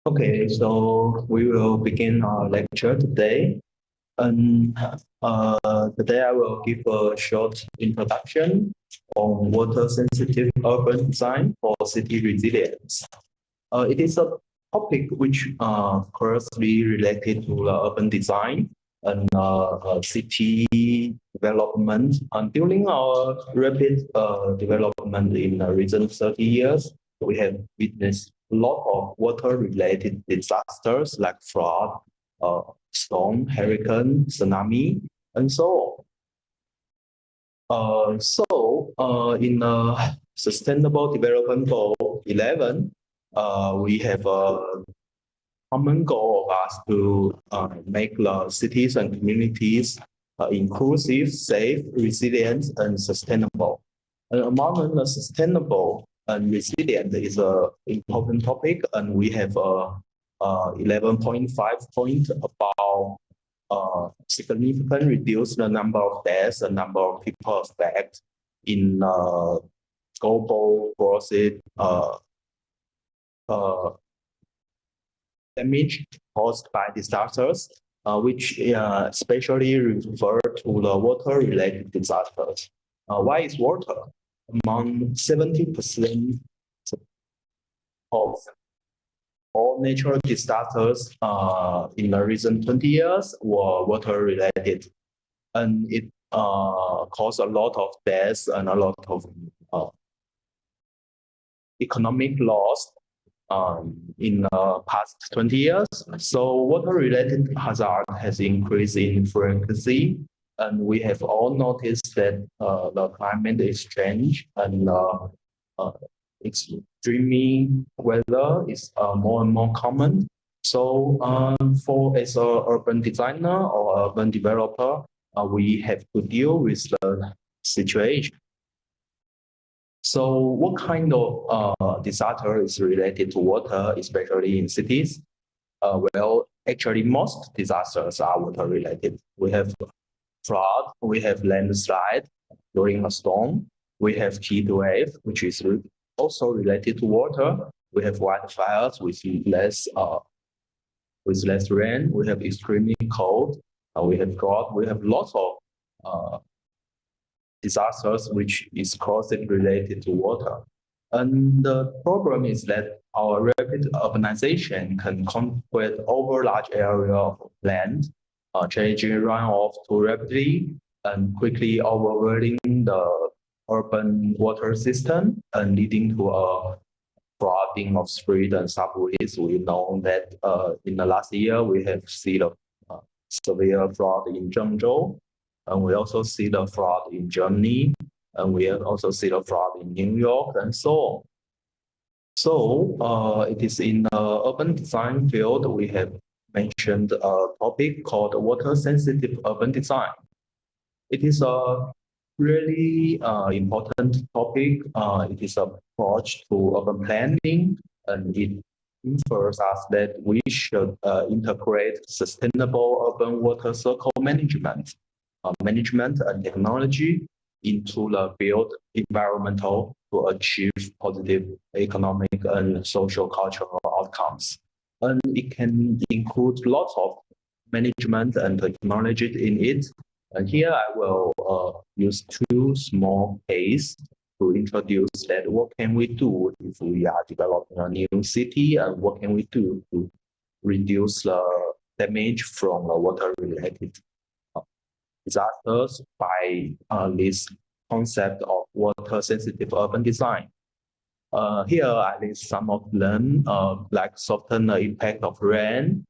Okay, so we will begin our lecture today. And today I will give a short introduction on water-sensitive urban design for city resilience. It is a topic which closely related to the urban design and city development. And during our rapid development in the recent 30 years, we have witnessed a lot of water-related disasters like flood, storm, hurricane, tsunami, and so on. In Sustainable Development Goal 11, we have a common goal of us to make the cities and communities inclusive, safe, resilient, and sustainable. And among the sustainable and resilient is an important topic, and we have 11.5 point about significantly reduce the number of deaths and number of people affected in global growth damage caused by disasters, which especially refer to the water-related disasters. Why is water? Among 70% of all natural disasters in the recent 20 years were water-related, and it caused a lot of deaths and a lot of economic loss in the past 20 years. So water-related hazard has increased in frequency, and we have all noticed that the climate exchange and extreme weather is more and more common. So as an urban designer or urban developer, we have to deal with the situation. So what kind of disaster is related to water, especially in cities? Well, actually, most disasters are water related. We have flood, we have landslide during a storm, we have heat wave, which is also related to water. We have wildfires with less rain. We have extremely cold. We have drought. We have lots of disasters which is closely related to water. And the problem is that our rapid urbanization can conquer over large area of land, changing runoff too rapidly and quickly overwhelming the urban water system and leading to a flooding of streets and subways. We know that in the last year we have seen a severe flood in Zhengzhou, and we also see the flood in Germany, and we also see the flood in New York, and so on. So it is in the urban design field we have mentioned a topic called water-sensitive urban design. It is a really important topic. It is an approach to urban planning, and it infers us that we should integrate sustainable urban water cycle management and technology into the built environmental to achieve positive economic and social cultural outcomes. And it can include lots of management and technology in it. And here I will use two small cases to introduce that what can we do if we are developing a new city, and what can we do to reduce the damage from the water-related disasters by this concept of water-sensitive urban design. Here I list some of them, like soften the impact of rain,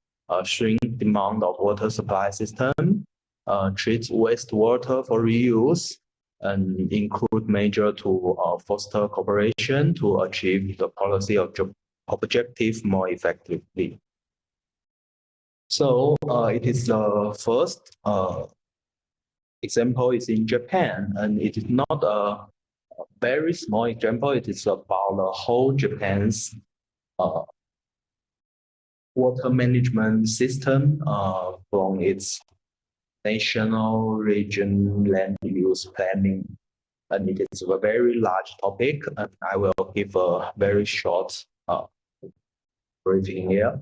shrink demand of water supply system, treat wastewater for reuse, and include measure to foster cooperation to achieve the policy objective more effectively. So it is the first example is in Japan, and it is not a very small example. It is about the whole Japan's water management system from its national region land use planning. And it is a very large topic, and I will give a very short breathing air.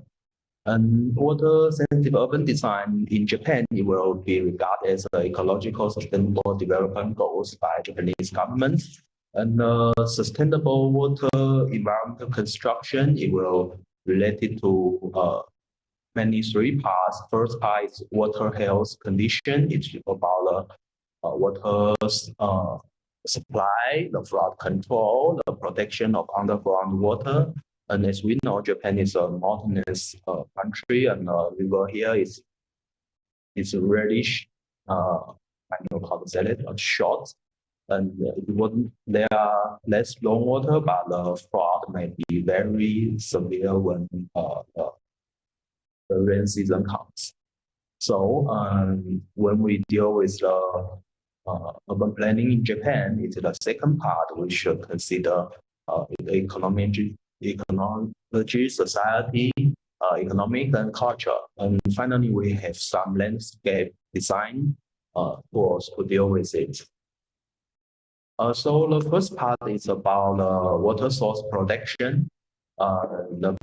And water-sensitive urban design in Japan, it will be regarded as ecological sustainable development goals by Japanese government. And sustainable water environmental construction, it will related to many three parts. First part is water health condition. It's about water supply, the flood control, the protection of underground water. And as we know, Japan is a mountainous country, and river here is really I don't know how to say it, short. And there are less long water, but the flood may be very severe when the rain season comes. So when we deal with the urban planning in Japan, it's the second part we should consider the ecology, society, economic, and culture. And finally, we have some landscape design tools to deal with it. So the first part is about water source protection. The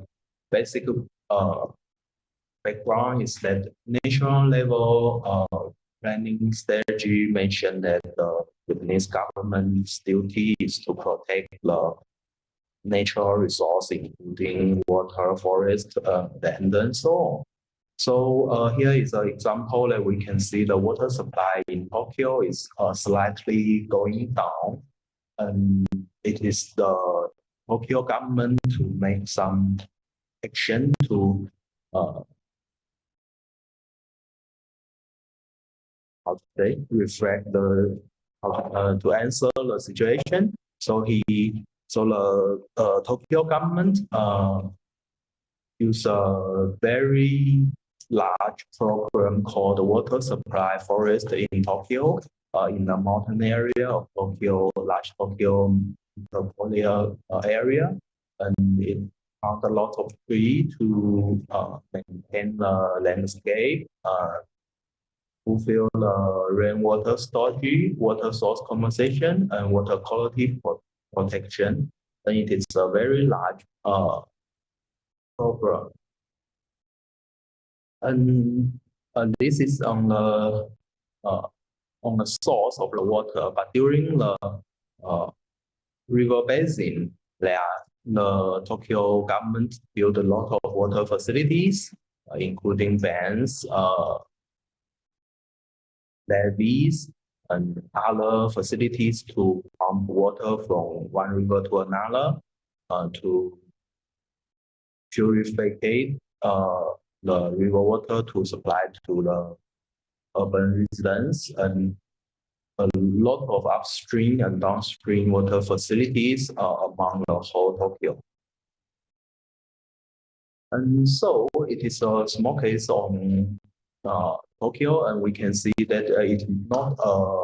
basic background is that national level planning strategy mentioned that the Japanese government's duty is to protect the natural resource, including water, forest, land, and so on. So here is an example that we can see the water supply in Tokyo is slightly going down, and it is the Tokyo government to make some action to reflect the to answer the situation. So the Tokyo government use a very large program called Water Supply Forest in Tokyo, in the mountain area of Tokyo, large Tokyo metropolitan area, and it found a lot of trees to maintain the landscape, fulfill the rainwater storage, water source compensation, and water quality protection. And it is a very large program. And this is on the source of the water, but during the river basin, the Tokyo government built a lot of water facilities, including dams, levees, and other facilities to pump water from one river to another, to purify the river water to supply to the urban residents, and a lot of upstream and downstream water facilities among the whole Tokyo. And so it is a small case on Tokyo, and we can see that it is not a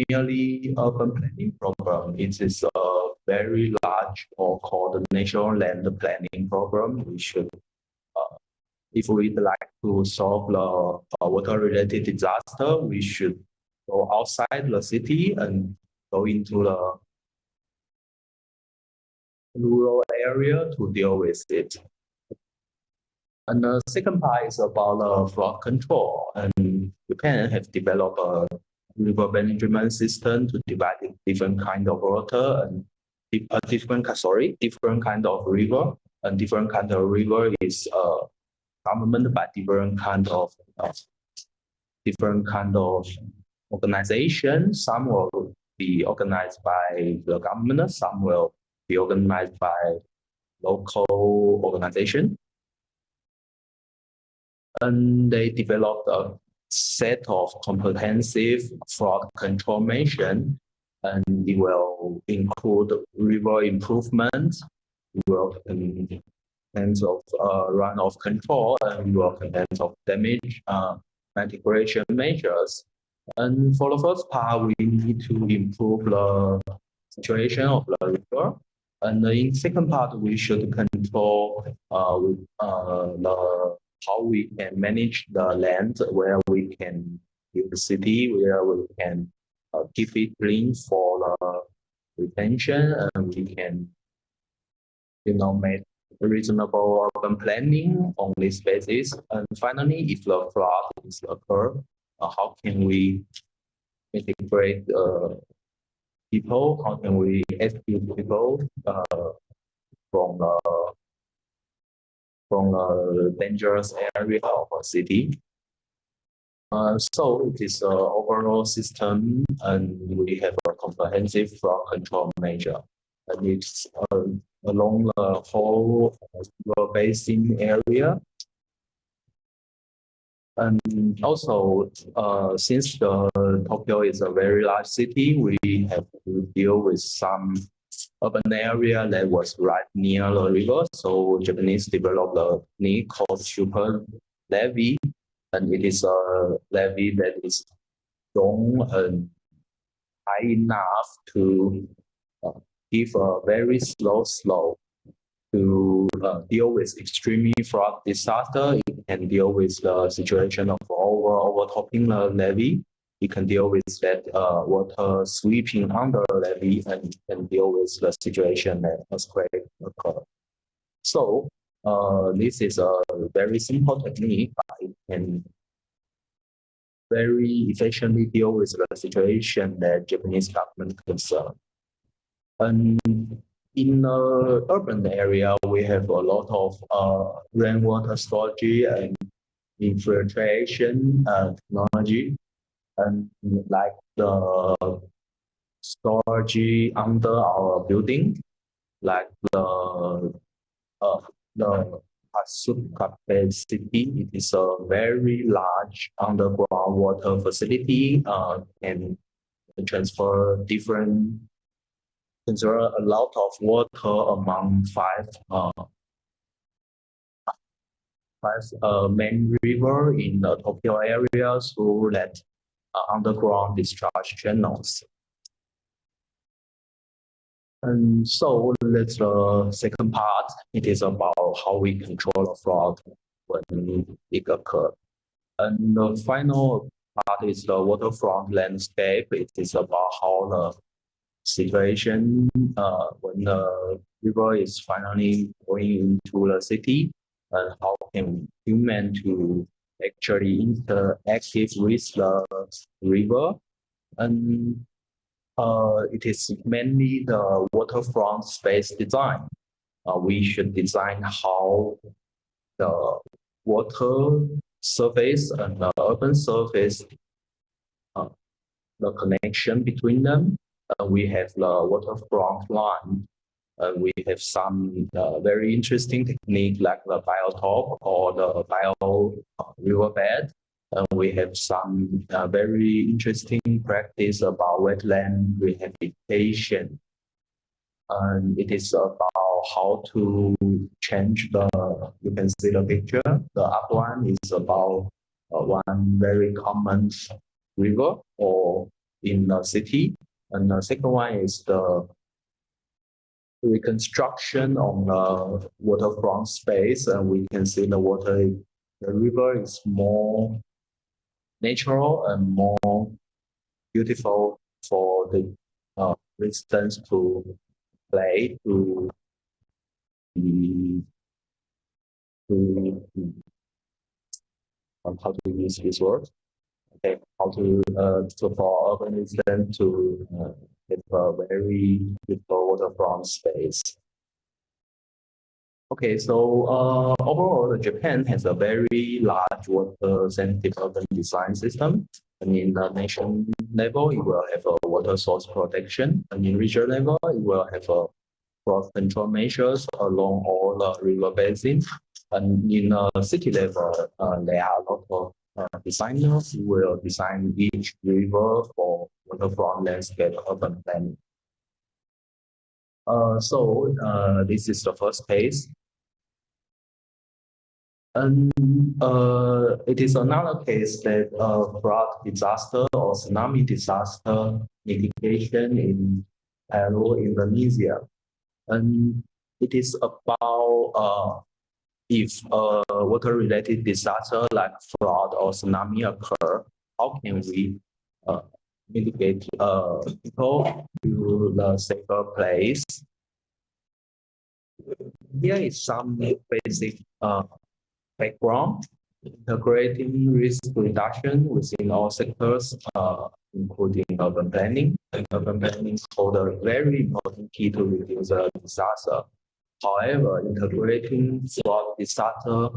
merely urban planning program. It is a very large or called national land planning program. We should, if we'd like to solve the water-related disaster, we should go outside the city and go into the rural area to deal with it. And the second part is about flood control. And Japan have developed a river management system to divide different kind of water and different kind of river. And different kind of river is government by different kind of organization. Some will be organized by the government. Some will be organized by local organization. And they developed a set of comprehensive flood control measures, and it will include river improvement, it will terms of runoff control, and it will terms of damage mitigation measures. And for the first part, we need to improve the situation of the river. And in the second part, we should control how we can manage the land, where we can build the city, where we can keep it clean for the retention, and we can, make reasonable urban planning on this basis. And finally, if the flood is occur, how can we integrate people? How can we rescue people from a dangerous area of a city? So it is an overall system, and we have a comprehensive flood control measure. And it's along the whole basin area. And also, since Tokyo is a very large city, we have to deal with some urban area that was right near the river. So Japanese developed a technique called super levee, and it is a levee that is strong and high enough to give a very slow slope to deal with extreme flood disaster. It can deal with the situation of overtopping the levee. It can deal with that water sweeping under the levee, and can deal with the situation that earthquake occur. So this is a very simple technique, but it can very efficiently deal with the situation that Japanese government concern. And in the urban area, we have a lot of rainwater storage and infiltration technology, and like the storage under our building, like the Asuka City. It is a very large underground water facility and transfer a lot of water among five main river in the Tokyo area through that underground discharge channels. And so that's the second part. It is about how we control the flood when it occurs. And the final part is the waterfront landscape. It is about how the situation when the river is finally going into the city, and how can human to actually interact with the river. And it is mainly the waterfront space design. We should design how the water surface and the urban surface, the connection between them. We have the waterfront line. We have some very interesting technique like the biotop or the bio riverbed. We have some very interesting practice about wetland rehabilitation. And it is about how to change you can see the picture. The up one is about one very common river or in the city. And the second one is the reconstruction on the waterfront space. And we can see the river is more natural and more beautiful for the residents to play, to how to use this word. Okay, how to for urban residents to have a very beautiful waterfront space. Okay, so overall, Japan has a very large water-sensitive urban design system. And in the nation level, it will have a water source protection. And in regional level, it will have a flood control measures along all the river basins. And in city level, there are a lot of designers who will design each river for waterfront landscape urban planning. So this is the first phase. And it is another case that flood disaster or tsunami disaster mitigation in Palu, Indonesia. And it is about if a water-related disaster like flood or tsunami occur, how can we mitigate people to the safer place? here is some basic background. Integrating risk reduction within all sectors, including urban planning. And urban planning hold a very important key to reduce disaster. However, integrating fraud disaster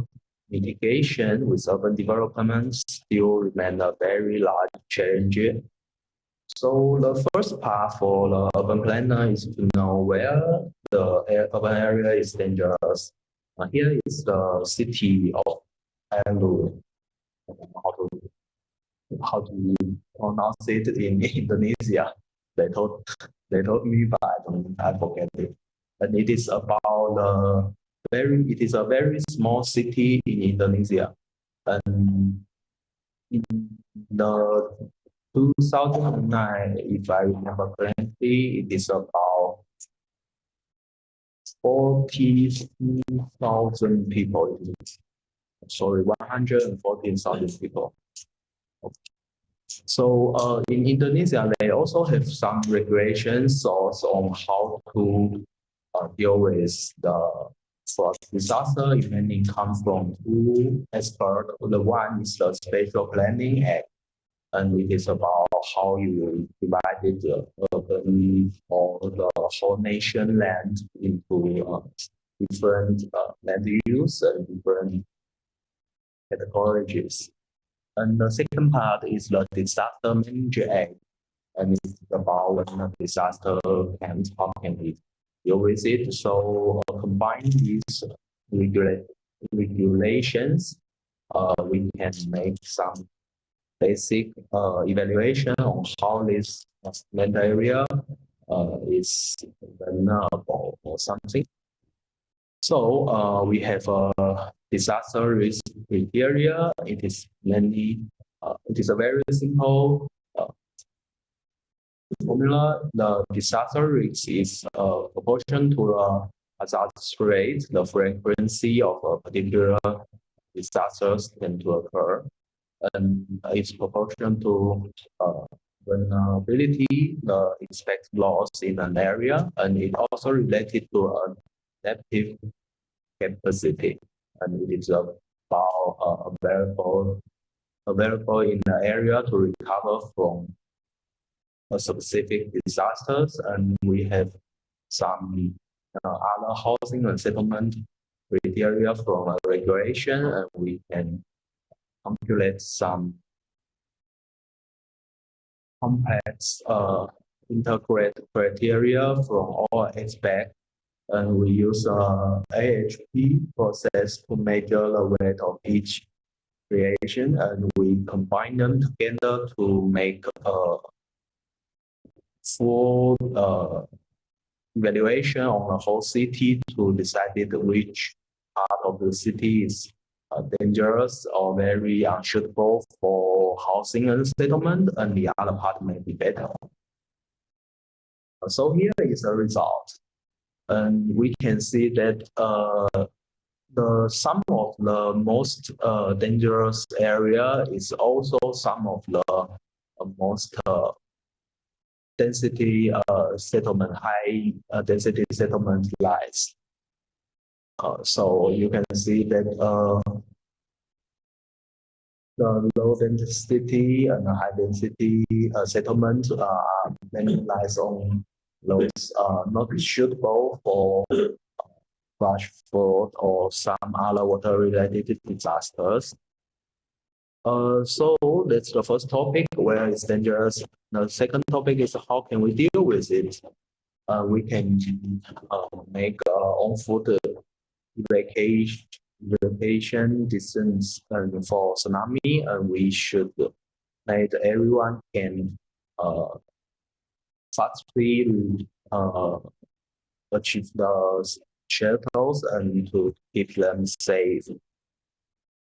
mitigation with urban development still remain a very large challenge. So the first part for the urban planner is to know where the urban area is dangerous. Here is the city of Palu. How to how to pronounce it in Indonesia? They told they told me, but I forget it. And it is about it is a very small city in Indonesia, and in the 2009, if I remember correctly, it is about 40,000 people. Sorry, 114,000 people. So in Indonesia, they also have some regulations on how to deal with the fraud disaster. It mainly comes from two experts. The one is the Spatial Planning Act, and it is about how you divide the urban or the whole nation land into different land use and different categories. And the second part is the Disaster Manager Act, and it's about when a disaster comes, how can we deal with it. So combine these regulations, we can make some basic evaluation on how this land area is vulnerable or something. So we have a disaster risk criteria. It is mainly, it is a very simple formula. The disaster risk is proportion to the hazardous rate, the frequency of a particular disasters tend to occur, and it's proportion to vulnerability, the expected loss in an area, and it also related to adaptive capacity, and it is about available in the area to recover from a specific disasters, and we have some other housing and settlement criteria from a regulation, and we can calculate some complex integrate criteria from all aspects, and we use AHP process to measure the weight of each creation, and we combine them together to make a full evaluation on the whole city to decide which part of the city is dangerous or very unsuitable for housing and settlement, and the other part may be better. So here is the result, and we can see that some of the most dangerous area is also some of the most density settlement, high density settlement lies. So you can see that the low density and high density settlements many lies on those not suitable for flash flood or some other water related disasters. So that's the first topic, where it's dangerous. The second topic is how can we deal with it. We can make on-foot evacuation distance for tsunami, and we should make everyone can fastly achieve the shelters and to keep them safe.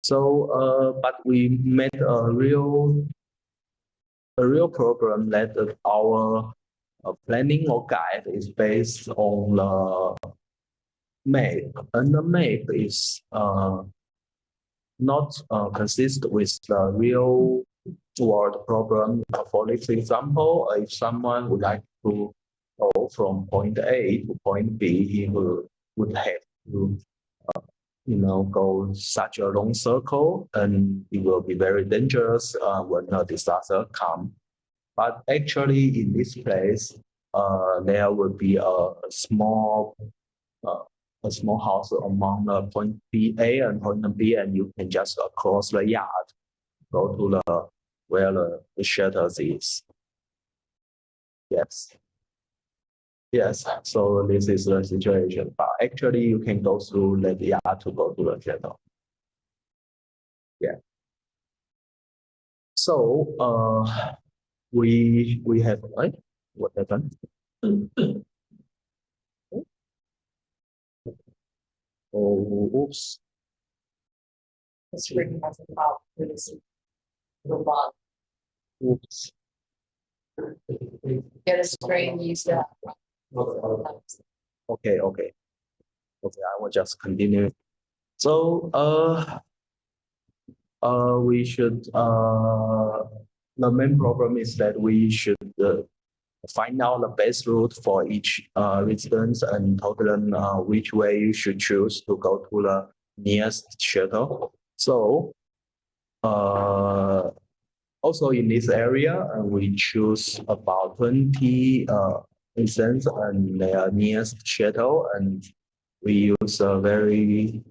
So, but we made a real problem that our planning or guide is based on the map, and the map is not consist with the real world problem. For example, if someone would like to go from point A to point B, he would have to go such a long circle, and it will be very dangerous when a disaster comes. But actually, in this place, there will be uh, a small house among the point B A and point B, and you can just cross the yard, go to the where the shelters is. Yes. Yes, so this is the situation. But actually, you can go through the yard to go to the shelter. Yeah. So we have what happened? Oh, oops. Oops. Get a screen used to. Okay, okay. Okay, I will just continue. So we should the main problem is that we should find out the best route for each residence and tell them which way you should choose to go to the nearest shelter. So also in this area, we choose about 20 residents and their nearest shelter, and we use a very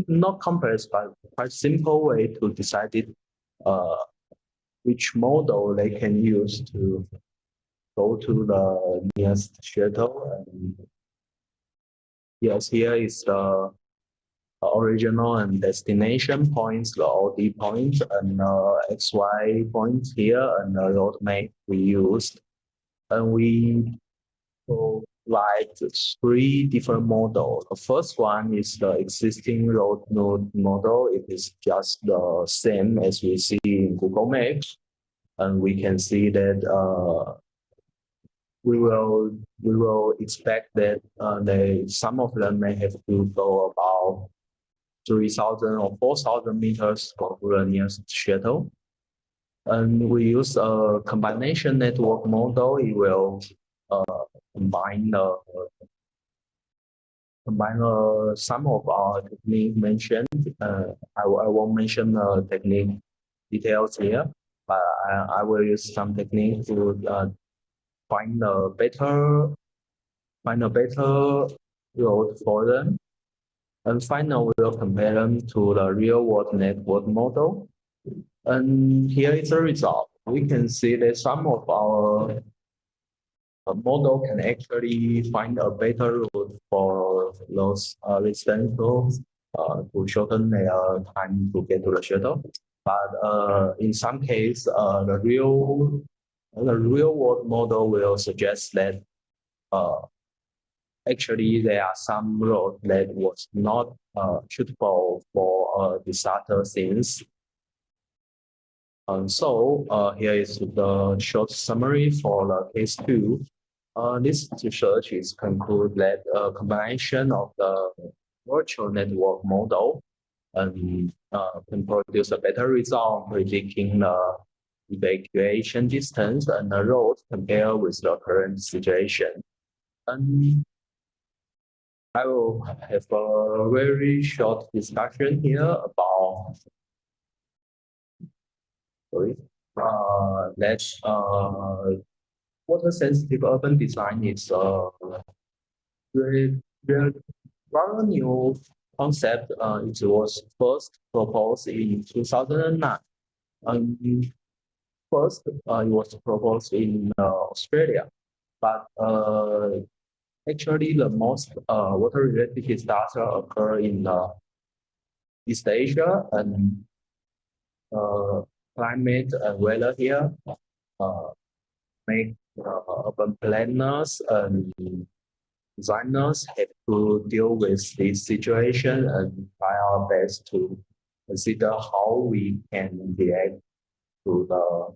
not complex but quite simple way to decide it, which model they can use to go to the nearest shelter. And yes, here is the original and destination points, the OD points, and XY points here, and the road map we used. And we provide three different models. The first one is the existing road node model. It is just the same as we see in Google Maps. And we can see that we will expect that some of them may have to go about 3,000 or 4,000 meters to the nearest shelter. And we use a combination network model. It will combine some of our technique mentioned. I won't mention the technique details here, but I will use some technique to find a better road for them. And finally, we'll compare them to the real-world network model. And here is the result. We can see that some of our model can actually find a better route for those residents to shorten their time to get to the shelter. But in some cases, the real world model will suggest that actually there are some roads that was not suitable for disaster scenes. So here is the short summary for the case 2. This research is conclude that a combination of the virtual network model can produce a better result predicting the evacuation distance and the road compared with the current situation. And I will have a very short discussion here about that water sensitive urban design is a rather new concept. It was first proposed in 2009. First, it was proposed in Australia, but actually the most water-related disaster occur in East Asia, and climate and weather here make urban planners and designers have to deal with this situation and try our best to consider how we can react to the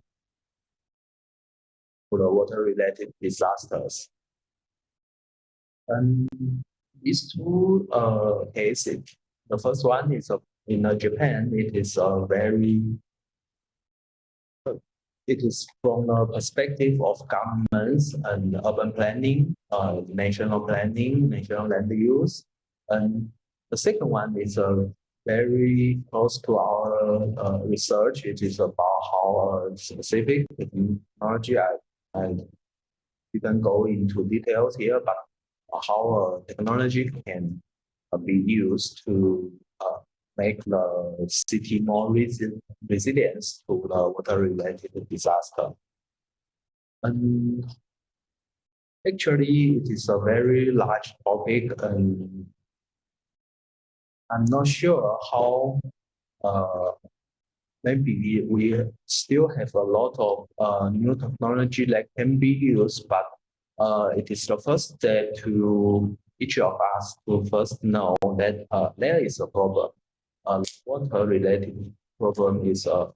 water-related disasters. And these two cases, the first one is in Japan. It is from the perspective of governments and urban planning. national planning, national land use. And the second one is very close to our research. It is about how specific technology. I didn't go into details here, but how technology can be used to make the city more resilient to the water-related disaster. And actually, it is a very large topic, and I'm not sure how maybe we still have a lot of new technology that can be used, but it is the first step to each of us to first know that there is a problem. Water-related problem is a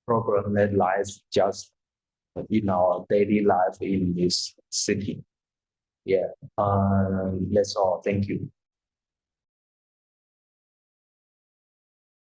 problem that lies just in our daily life in this city. Yeah, that's all. Thank you.